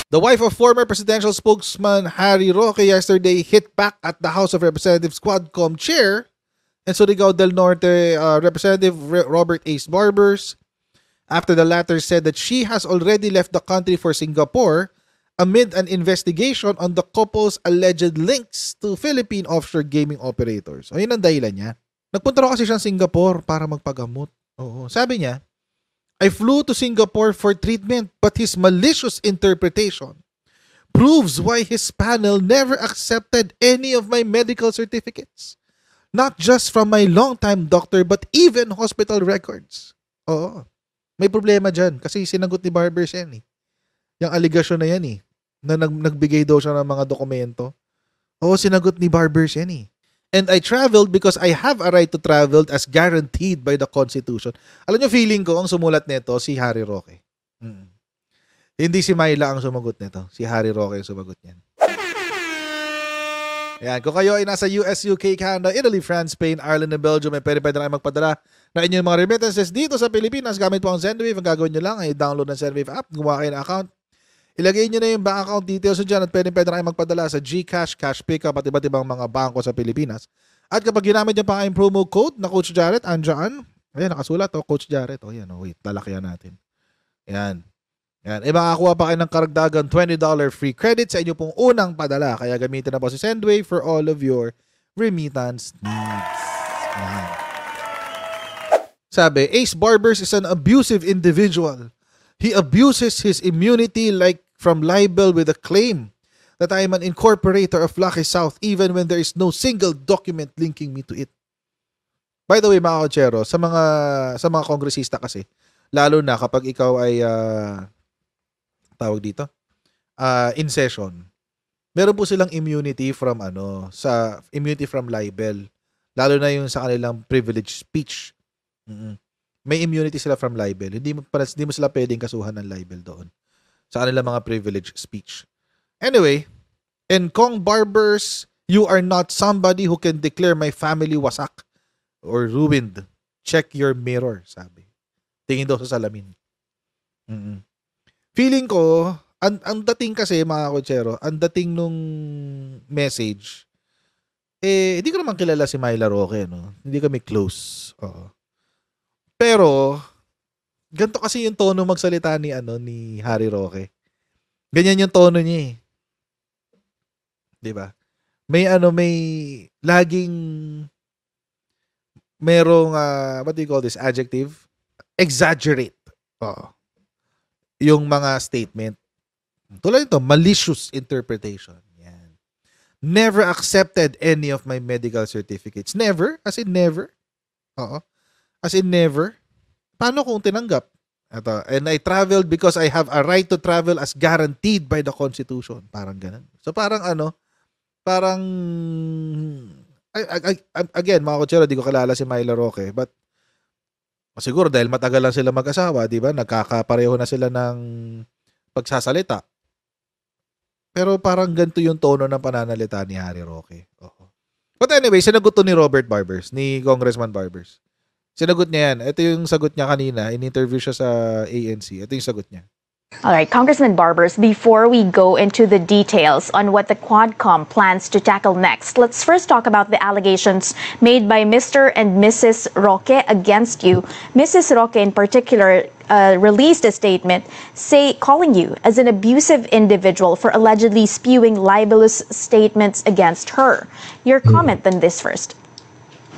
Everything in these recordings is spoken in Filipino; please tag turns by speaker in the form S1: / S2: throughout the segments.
S1: The wife of former presidential spokesman Harry Roque yesterday hit back at the House of Representatives Quadcom chair and Surigao del Norte Representative Robert Ace Barbers after the latter said that she has already left the country for Singapore amid an investigation on the couple's alleged links to Philippine offshore gaming operators. O yun ang dahilan niya. Nagpunta raw kasi siya sa Singapore para magpagamot. Oo. Sabi niya, I flew to Singapore for treatment but his malicious interpretation proves why his panel never accepted any of my medical certificates. Not just from my long-time doctor but even hospital records. Oo. May problema dyan kasi sinagot ni Barbers yan eh. Yung aligasyon na yan eh. Na nagbigay daw siya ng mga dokumento. Oo, sinagot ni Barbers yan eh. And I traveled because I have a right to travel as guaranteed by the Constitution. Alam niyo, feeling ko, ang sumulat nito, si Harry Roque. Hindi si Myla ang sumagot nito. Si Harry Roque ang sumagot niyan. Yan. Kung kayo ay nasa US, UK, Canada, Italy, France, Spain, Ireland, and Belgium, may pwede na kayo magpadala na inyong mga remittances dito sa Pilipinas gamit po ang Sendwave. Ang gagawin nyo lang ay download ng Sendwave app, gumawa kayo ng account. Ilagay nyo na yung bank account details dyan at pwede na kayo magpadala sa GCash, Cash Pickup at iba't ibang mga bangko sa Pilipinas. At kapag ginamit nyo pa kayong promo code na Coach Jarrett, andyan. Ayan, nakasulat o, Coach Jarrett. O, yan, wait, lalakyan natin. Yan. Yan. Makakuha pa kayo ng karagdagan $20 free credit sa inyo pong unang padala. Kaya gamitin na po si Sendwave for all of your remittance needs. Yan. Sabi, Ace Barbers is an abusive individual. He abuses his immunity like from libel with a claim that I am an incorporator of Lucky South even when there is no single document linking me to it. By the way, mga kotsero, sa mga kongresista kasi, lalo na kapag ikaw ay tawag dito, in session, meron po silang immunity from immunity from libel. Lalo na yung sa kanilang privileged speech. May immunity sila from libel. Hindi mo sila pwedeng kasuhan ng libel doon sa kanilang mga privileged speech. Anyway, and Kong Barbers, you are not somebody who can declare my family wasak or ruined. Check your mirror, sabi. Tingin daw sa salamin. Feeling ko, ang dating kasi, mga kotsero, ang dating nung message, hindi ko naman kilala si Myla Roque, no? Hindi kami close. Oo. Pero, ganito kasi yung tono magsalita ni Harry Roque. Ganyan yung tono niya eh. 'Di ba? May laging merong what do you call this? Adjective? Exaggerate. Oo. Yung mga statement. Tulad nito, malicious interpretation. Yan. Never accepted any of my medical certificates. Never? As in never? Oo. As in never? Paano kung tinanggap? Ito, and I traveled because I have a right to travel as guaranteed by the Constitution. Parang ganun. So parang again, mga kotsero, di ko kilala si Myla Roque, but siguro dahil matagal lang sila mag-asawa, di ba? Nagkakapareho na sila ng pagsasalita. Pero parang ganito yung tono ng pananalita ni Harry Roque. But anyway, sinagot to ni Robert Barbers, ni Congressman Barbers. Sinagot niya yan. Ito yung sagot niya kanina. In-interview siya sa ANC. Ito yung sagot niya.
S2: All right, Congressman Barbers, before we go into the details on what the Quadcom plans to tackle next, let's first talk about the allegations made by Mr. and Mrs. Roque against you. Mrs. Roque in particular released a statement calling you as an abusive individual for allegedly spewing libelous statements against her. Your comment on this first.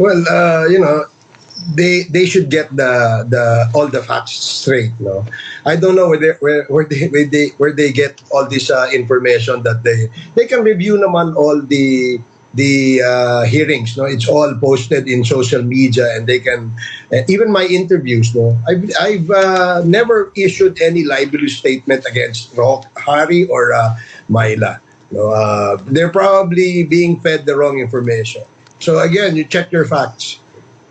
S3: Well, they should get all the facts straight. No, I don't know where they get all this information that they can review naman all the hearings. No, it's all posted in social media, and they can even my interviews. No, I've never issued any libelous statement against Harry or Myla. No, they're probably being fed the wrong information. So again, you check your facts.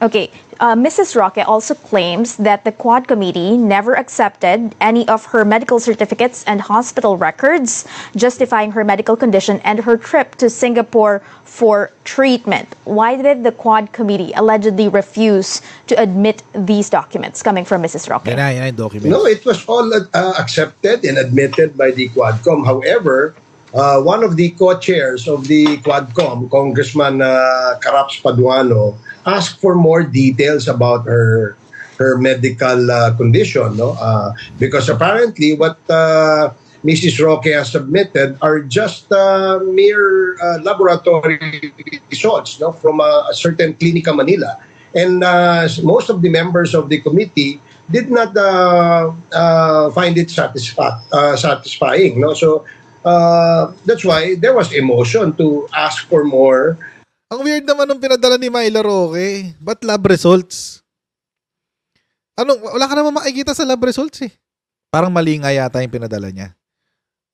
S2: Okay, Mrs. Roque also claims that the Quad Committee never accepted any of her medical certificates and hospital records justifying her medical condition and her trip to Singapore for treatment. Why did the Quad Committee allegedly refuse to admit these documents coming from Mrs. Roque?
S1: Yan na yung documents.
S3: No, it was all accepted and admitted by the Quadcom. However, one of the co-chairs of the Quadcom, Congressman Caraps Paduano, asked for more details about her medical condition, no? Because apparently what Mrs. Roque has submitted are just mere laboratory results, no, from a certain Clinica Manila, and most of the members of the committee did not find it satisfying, no. So that's why there was a motion to ask for more.
S1: Ang weird naman nung pinadala ni Myla Roque. Ba't lab results? Wala ka naman makikita sa lab results eh. Parang mali nga yata yung pinadala niya.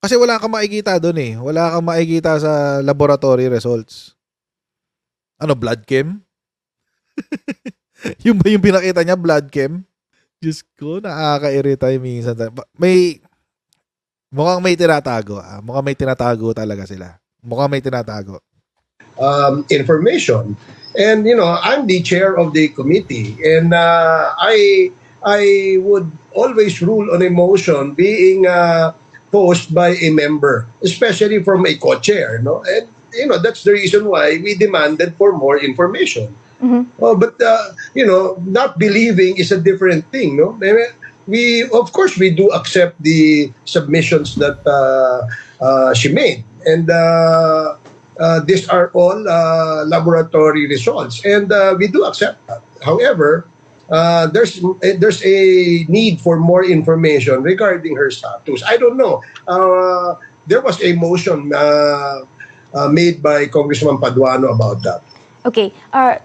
S1: Kasi wala kang makikita doon eh. Wala kang makikita sa laboratory results. Blood chem? Yung ba yung pinakita niya, blood chem? Diyos ko, nakaka-irita yung minsan. Mukhang may tinatago. Mukhang may tinatago talaga sila. Mukhang may tinatago.
S3: Information, and I'm the chair of the committee, and I would always rule on a motion being posed by a member, especially from a co-chair, and that's the reason why we demanded for more information. But not believing is a different thing, no. We of course we do accept the submissions that she made, and these are all laboratory results, and we do accept that. However, there's a need for more information regarding her status. I don't know. There was a motion made by Congressman Paduano about that.
S2: Okay,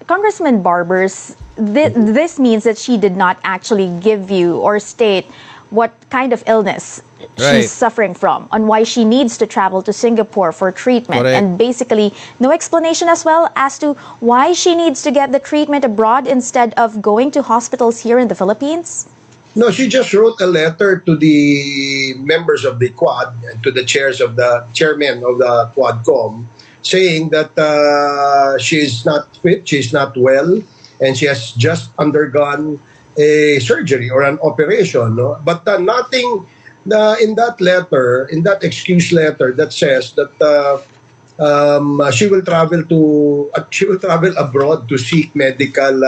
S2: Congressman Barbers, this means that she did not actually give you or state what kind of illness
S1: Right.
S2: she's suffering from, on why she needs to travel to Singapore for treatment.
S1: Correct.
S2: And basically, no explanation as well as to why she needs to get the treatment abroad instead of going to hospitals here in the Philippines?
S3: No, she just wrote a letter to the members of the Quad and to the chairman of the Quadcom, saying that she's not fit, she's not well, and she has just undergone a surgery or an operation, no? But nothing in that letter, in that excuse letter, that says that she will travel abroad to seek medical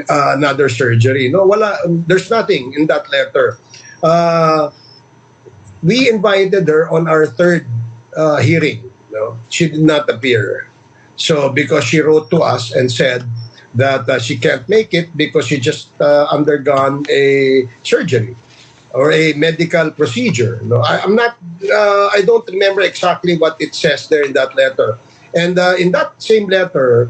S3: another surgery. No, there's nothing in that letter. We invited her on our third hearing. No, she did not appear. So because she wrote to us and said that she can't make it because she just undergone a surgery or a medical procedure. No, I'm not. I don't remember exactly what it says there in that letter. And in that same letter,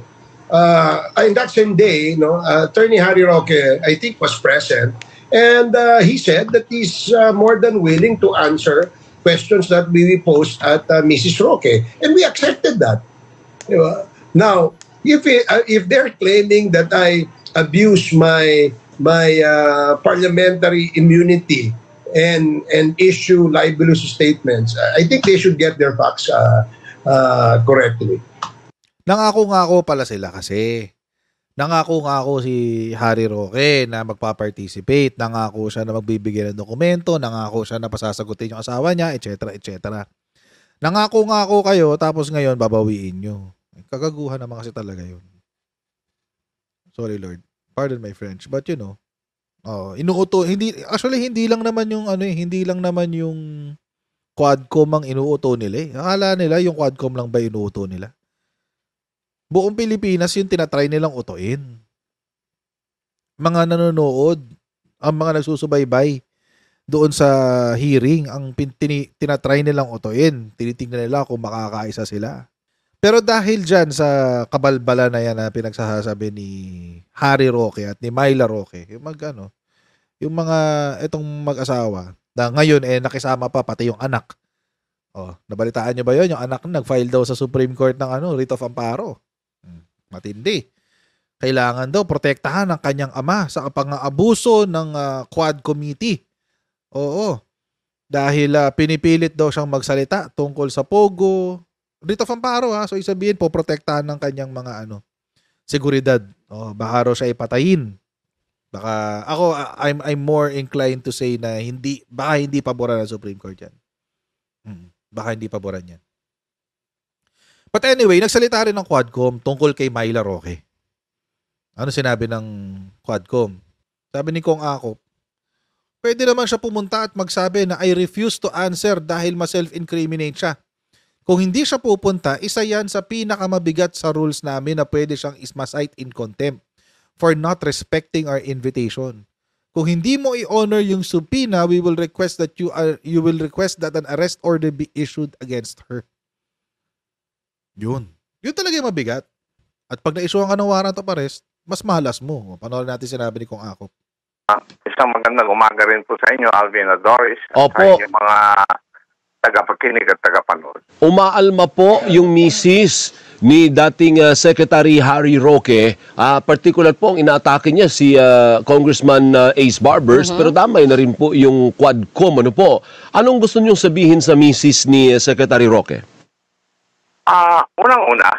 S3: in that same day, Attorney Harry Roque, I think, was present, and he said that he's more than willing to answer questions that we posed at Mrs. Roque, and we accepted that. Now, if they're claiming that I abuse my parliamentary immunity and issue libelous statements, I think they should get their facts correctly.
S1: Nangako pala sila kasi. Nangako si Harry Roque na magpa-participate. Nangako siya na magbibigay ng dokumento. Nangako siya na pasasagutin yung asawa niya, etc. etc. Nangako kayo, tapos ngayon babawiin nyo. Kagaguhan naman kasi talaga yun. Sorry Lord. Pardon my French. But inuuto. Hindi lang naman yung Quadcom ang inuuto nila eh. Akala nila yung Quadcom lang ba inuuto nila? Buong Pilipinas yung tinatry nilang utuin. Mga nanonood, ang mga nagsusubaybay doon sa hearing, ang tinatry nilang utuin. Tinitingnan nila kung makakaisa sila. Pero dahil dyan sa kabalbala na yan na pinagsasabi ni Harry Roque at ni Myla Roque, yung mga itong mag-asawa na ngayon nakisama pa pati yung anak. Nabalitaan nyo ba yun? Yung anak nag-file daw sa Supreme Court ng writ of amparo. Matindi. Kailangan daw protektahan ang kanyang ama sa pang-aabuso ng Quad Committee. Oo. Dahil pinipilit daw siyang magsalita tungkol sa Pogo. Rito Amparo ha. So isabihin po protektahan ng kanyang mga seguridad. Baka raw siya ipatayin. Baka ako I'm more inclined to say na baka hindi paboran ng Supreme Court yan. Baka hindi paboran yan. But anyway, nagsalita rin ng Quadcom tungkol kay Myla Roque. Ano sinabi ng Quadcom? Sabi ni Kong Akop, pwede naman siya pumunta at magsabi na I refuse to answer dahil ma-self-incriminate siya. Kung hindi siya pupunta, isa yan sa pinakamabigat sa rules namin na pwede siyang isma-cite in contempt for not respecting our invitation. Kung hindi mo i-honor yung subpoena, we will request that you will request that an arrest order be issued against her. Yun. Yun talaga yung mabigat. At pag na-issuean ka ng warrant of arrest, mas mahalas mo. Panoorin natin sinabi ni Kong Akop.
S4: Isang magandang umaga rin po sa inyo, Alvin at Doris.
S5: Opo.
S4: Sa inyong mga tagapakinig at tagapanood.
S5: Umaalma po yung misis ni dating Secretary Harry Roque. Particular po ang inaatake niya si Congressman Ace Barbers, pero damay na rin po yung Quadcom. Ano po? Anong gusto niyong sabihin sa misis ni Secretary Roque?
S4: Unang-una,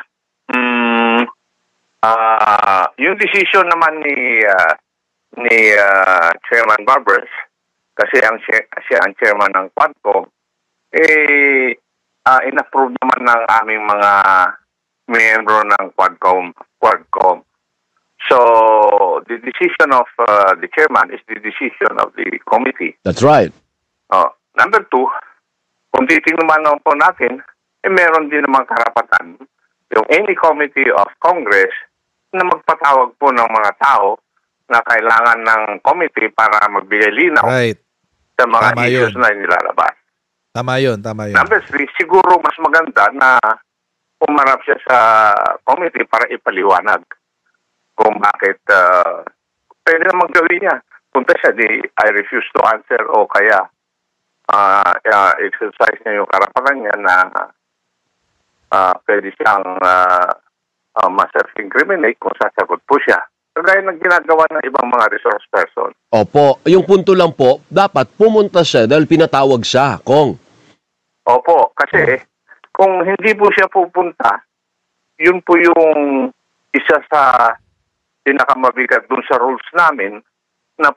S4: yung decision naman ni Chairman Barbers, kasi siya ang chairman ng Quadcom, in-approve naman ng aming mga miyembro ng Quadcom. So, the decision of the chairman is the decision of the committee.
S5: That's right.
S4: Number two, kung titingnan naman po natin, meron din naman karapatan yung any committee of Congress na magpatawag po ng mga tao na kailangan ng committee para magbigay linaw sa mga
S1: Tama
S4: issues
S1: yun.
S4: na nilalabas.
S1: Tama yun.
S4: Number three, siguro mas maganda na pumarap siya sa committee para ipaliwanag kung bakit pwede naman gawin niya. Punta siya I refuse to answer o kaya exercise niya yung karapatan niya na pwede siyang ma-self-incriminate kung sasagot po siya. Kagaya ng ginagawa ng ibang mga resource person.
S5: Opo. Yung punto lang po, dapat pumunta siya dahil pinatawag siya, Kong.
S4: Opo, kasi kung hindi po siya pupunta, yun po yung isa sa pinakamabigat dun sa rules namin na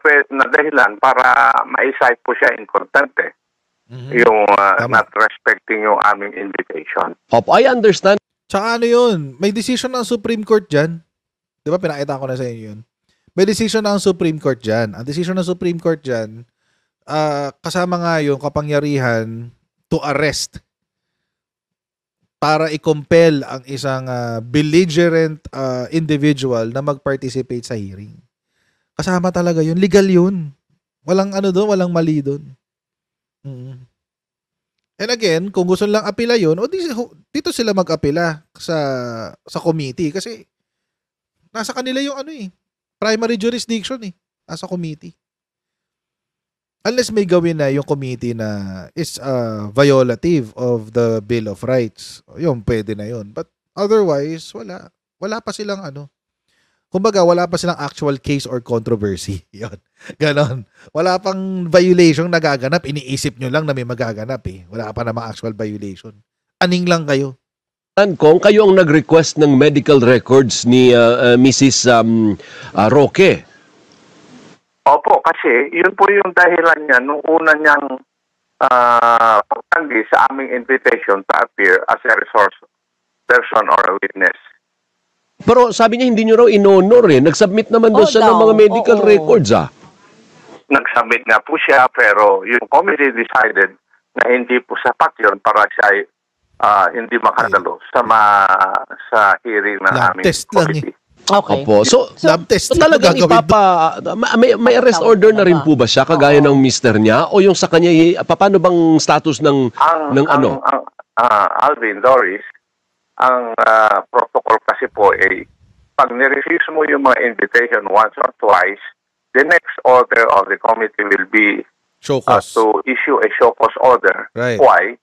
S4: dahilan para ma-cite po siya in contempt yung not respecting yung aming invitation.
S5: Opo, I understand.
S1: Tsaka ano yun, may decision ng Supreme Court dyan. Di ba pinakita ko na sa inyo yun? May decision ng Supreme Court dyan. Ang decision ng Supreme Court dyan, kasama nga yung kapangyarihan to arrest para i-compel ang isang belligerent individual na mag-participate sa hearing. Kasama talaga yun. Legal yun. Walang doon, walang mali doon. And again, kung gusto lang apila yun, dito sila mag-apila sa committee kasi nasa kanila yung primary jurisdiction nasa committee. Unless may gawin na yung committee na is violative of the Bill of Rights. Yung pwede na yun. But otherwise, wala. Wala pa silang kumbaga, wala pa silang actual case or controversy. Yun. Ganon. Wala pang violation nagaganap. Iniisip nyo lang na may magaganap Wala pa namang actual violation. Aning lang kayo.
S5: Kong, kayo ang nag-request ng medical records ni Mrs. Roque.
S4: Opo, kasi yun po yung dahilan niya nung una niyang pagtanggi sa aming invitation to appear as a resource person or a witness.
S5: Pero sabi niya hindi niyo raw in-honor Nag-submit naman daw siya ng mga medical records
S4: Nag-submit nga po siya pero yung committee decided na hindi po sapat yun para siya hindi makadalo sa hearing ng aming
S1: test lang
S4: committee.
S5: Okay. Opo. So
S1: lab test
S5: talagang may arrest order na rin po ba siya kagaya ng mister niya o yung sa kanya paano bang status ng
S4: Alvin, Doris, ang protocol kasi po pag nirefuse mo yung mga invitation once or twice, the next order of the committee will be
S1: show cause.
S4: To issue a show cause order.
S1: Right.
S4: Why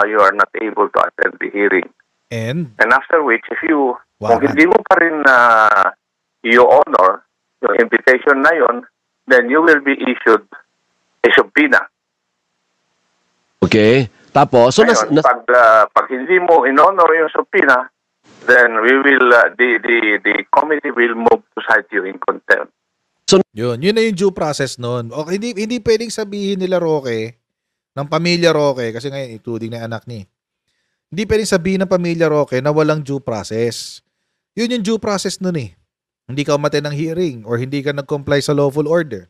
S4: you are not able to attend the hearing.
S1: And
S4: And after which, if you,
S1: Wow.
S4: kung hindi mo pa rin i-honor yung invitation na yon, then you will be issued a subpoena.
S5: Okay. Tapos, so
S4: Ngayon, pag hindi mo in-honor yung subpoena, then we will, the committee will move to cite you in contempt.
S1: yun na yung due process nun. Okay, hindi pwedeng sabihin nila Roque, ng pamilya Roque, kasi ngayon including na anak ni. Hindi pwedeng sabihin ng pamilya Roque na walang due process. Yun yung due process nun eh. Hindi ka umatay ng hearing or hindi ka nag-comply sa lawful order.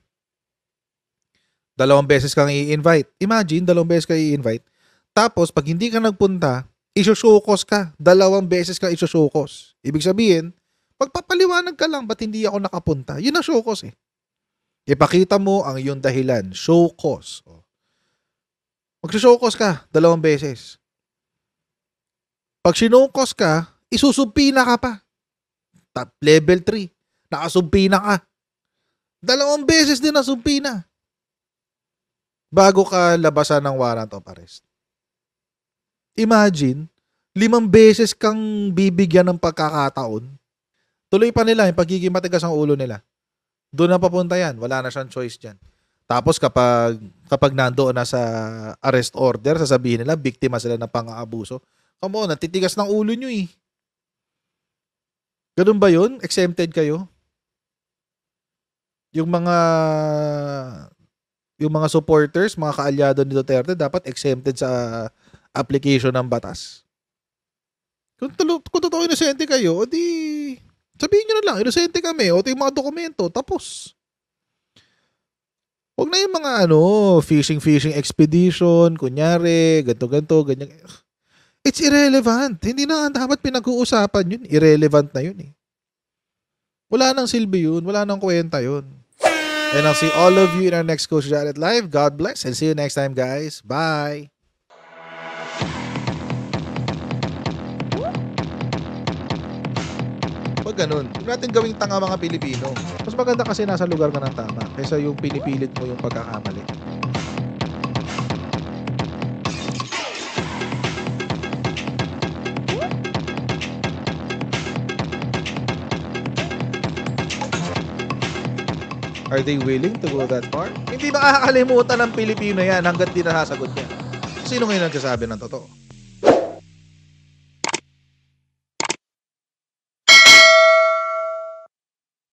S1: 2 beses kang i-invite. Imagine, 2 beses ka i-invite. Tapos, pag hindi ka nagpunta, isusukos ka. 2 beses ka isusukos. Ibig sabihin, magpapaliwanag ka lang, ba't hindi ako nakapunta? Yun ang showcause eh. Ipakita mo ang iyong dahilan. Showcause. Magsushowcause ka 2 beses. Pag sinukos ka, isusubpina ka pa. Top level 3. Nakasubpina ka. 2 beses din na subpina. Bago ka labasan ng warrant of arrest. Imagine, 5 beses kang bibigyan ng pagkakataon. Tuloy pa nila yung pagiging matigas ang ulo nila. Doon na papunta yan. Wala na siyang choice dyan. Tapos kapag nandoon na sa arrest order, sasabihin nila, biktima sila ng pang-aabuso. Come on, natitigas ng ulo nyo eh. Ganun ba yun? Exempted kayo? Yung mga supporters, mga kaalyado ni Duterte, dapat exempted sa application ng batas. Kung totoo inosente kayo, o di sabihin nyo na lang, inosente kami, o ito yung mga dokumento, tapos. Huwag na yung mga fishing expedition, kunyari, ganto, ganyan. It's irrelevant. Hindi na dapat pinag-uusapan yun. Irrelevant na yun eh. Wala nang silbi yun. Wala nang kwenta yun. And I'll see all of you in our next Coach Jared Live. God bless and see you next time, guys. Bye! Pag ganun, huwag natin gawing tanga mga Pilipino. Mas maganda kasi nasa lugar ka ng tama kaysa yung pinipilit mo yung pagkakamali. Are they willing to go that far? Hindi makakalimutan ng Pilipino yan hanggat di nasasagot niya. Sino ngayon nagsasabi ng totoo?